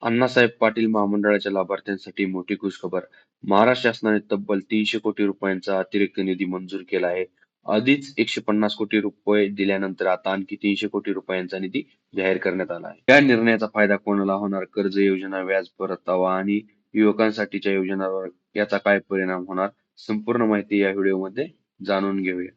अण्णासाहेब पाटील महामंडळाच्या लाभार्थ्यांसाठी मोठी खुशखबर. महाराष्ट्र शासनाने तब्बल 300 कोटी रुपयांचा अतिरिक्त निधी मंजूर केला आहे. आधीच 150 कोटी रुपये दिल्यानंतर आता आणखी 300 कोटी रुपयांचा निधी जाहीर करण्यात आला आहे. या निर्णयाचा फायदा कोणाला होणार? कर्ज योजना, व्याज परतावा आणि युवकांसाठीच्या योजनांवर याचा काय परिणाम होणार? संपूर्ण माहिती या व्हिडिओमध्ये जाणून घेऊया.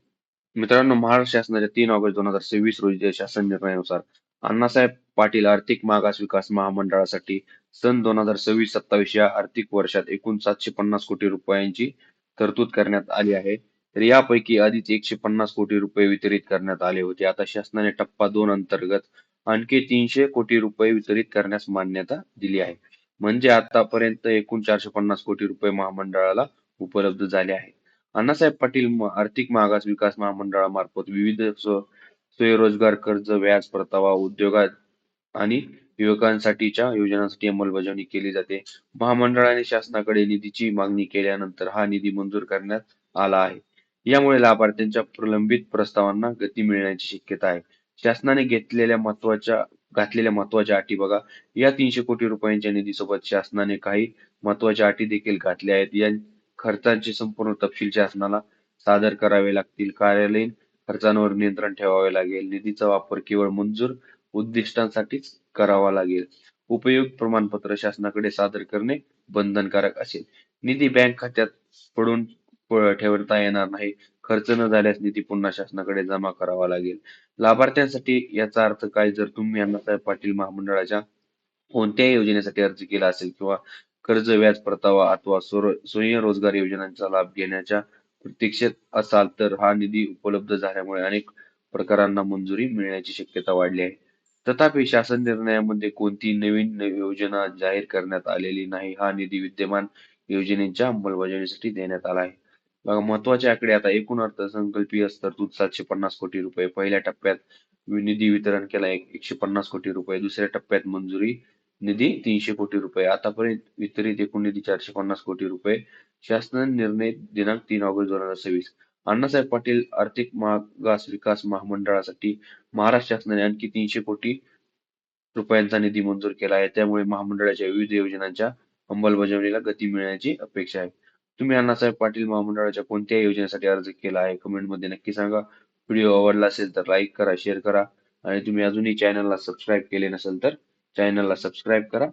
मित्रांनो, महाराष्ट्र शासनाच्या 3 ऑगस्ट 2026 रोजीच्या शासन निर्णयानुसार अण्णासाहेब पाटील आर्थिक मागास विकास महामंडळासाठी सन 2026-27 या आर्थिक वर्षात एकूण 750 कोटी रुपयांची तरतूद करण्यात आली आहे. तर यापैकी आधीच 150 कोटी रुपये वितरित करण्यात आले होते. आता शासनाने टप्पा 2 अंतर्गत आणखी 300 कोटी रुपये वितरित करण्यास मान्यता दिली आहे. म्हणजे आतापर्यंत एकूण 450 कोटी रुपये महामंडळाला उपलब्ध झाले आहेत. अण्णासाहेब पाटील आर्थिक मागास विकास महामंडळामार्फत विविध स्वयंरोजगार कर्ज, व्याज परतावा, उद्योगात आणि युवकांसाठीच्या योजनांसाठी अंमलबजावणी केली जाते. महामंडळाने शासनाकडे निधीची मागणी केल्यानंतर हा निधी मंजूर करण्यात आला आहे. यामुळे लाभार्थ्यांच्या प्रलंबित प्रस्तावांना गती मिळण्याची शक्यता आहे. शासनाने घातलेल्या महत्त्वाच्या अटी बघा. या 300 कोटी रुपयांच्या निधीसोबत शासनाने काही महत्त्वाच्या अटी देखील घातल्या आहेत. या खर्चाचे संपूर्ण तपशील शासनाला सादर करावे लागतील. कार्यालयीन खर्चांवर नियंत्रण ठेवावे लागेल. निधीचा वापर केवळ मंजूर उद्दिष्टांसाठीच करावा लागेल. उपयोग प्रमाणपत्र शासनाकडे सादर करणे बंधनकारक असेल. निधी बँक खात्यात पडून ठेवता येणार नाही. खर्च न झाल्यास निधी पुन्हा शासनाकडे जमा करावा लागेल. लाभार्थ्यांसाठी याचा अर्थ काय? जर तुम्ही अण्णासाहेब पाटील महामंडळाच्या कोणत्याही योजनेसाठी अर्ज केला असेल किंवा कर्ज, व्याज परतावा अथवा स्वयंरोजगार योजनांचा लाभ घेण्याच्या प्रतीक्षेत असाल तर हा निधी उपलब्ध झाल्यामुळे अनेक प्रकारांना मंजुरी मिळण्याची शक्यता वाढली आहे. तथापि शासन निर्णयामध्ये कोणतीही नवीन योजना जाहीर करण्यात आलेली नाही. हा निधी विद्यमान योजनेच्या अंमलबजावणीसाठी देण्यात आला आहे. बघा, महत्त्वाचे आकडे आता एकूण अर्थसंकल्पीय तरतूद 750 कोटी रुपये. पहिल्या टप्प्यात निधी वितरण केला 150 कोटी रुपये. दुसऱ्या टप्प्यात मंजुरी निधी 300 कोटी रुपये. आतापर्यंत वितरित एकूण निधी 450 कोटी रुपये. शासन निर्णय दिनांक 3 ऑगस्ट 2026. अण्णासाहेब पाटील आर्थिक मागास विकास महामंडळासाठी महाराष्ट्र शासनाने आणखी 300 कोटी रुपयांचा निधी मंजूर केला आहे. त्यामुळे महामंडळाच्या विविध योजनांच्या अंमलबजावणीला गती मिळण्याची अपेक्षा आहे. तुम्ही अण्णासाहेब पाटील महामंडळाच्या कोणत्या योजनेसाठी अर्ज केला आहे? कमेंटमध्ये नक्की सांगा. व्हिडिओ आवडला असेल तर लाईक करा, शेअर करा आणि तुम्ही अजूनही चॅनलला सबस्क्राईब केले नसेल तर चॅनलला सबस्क्राईब करा.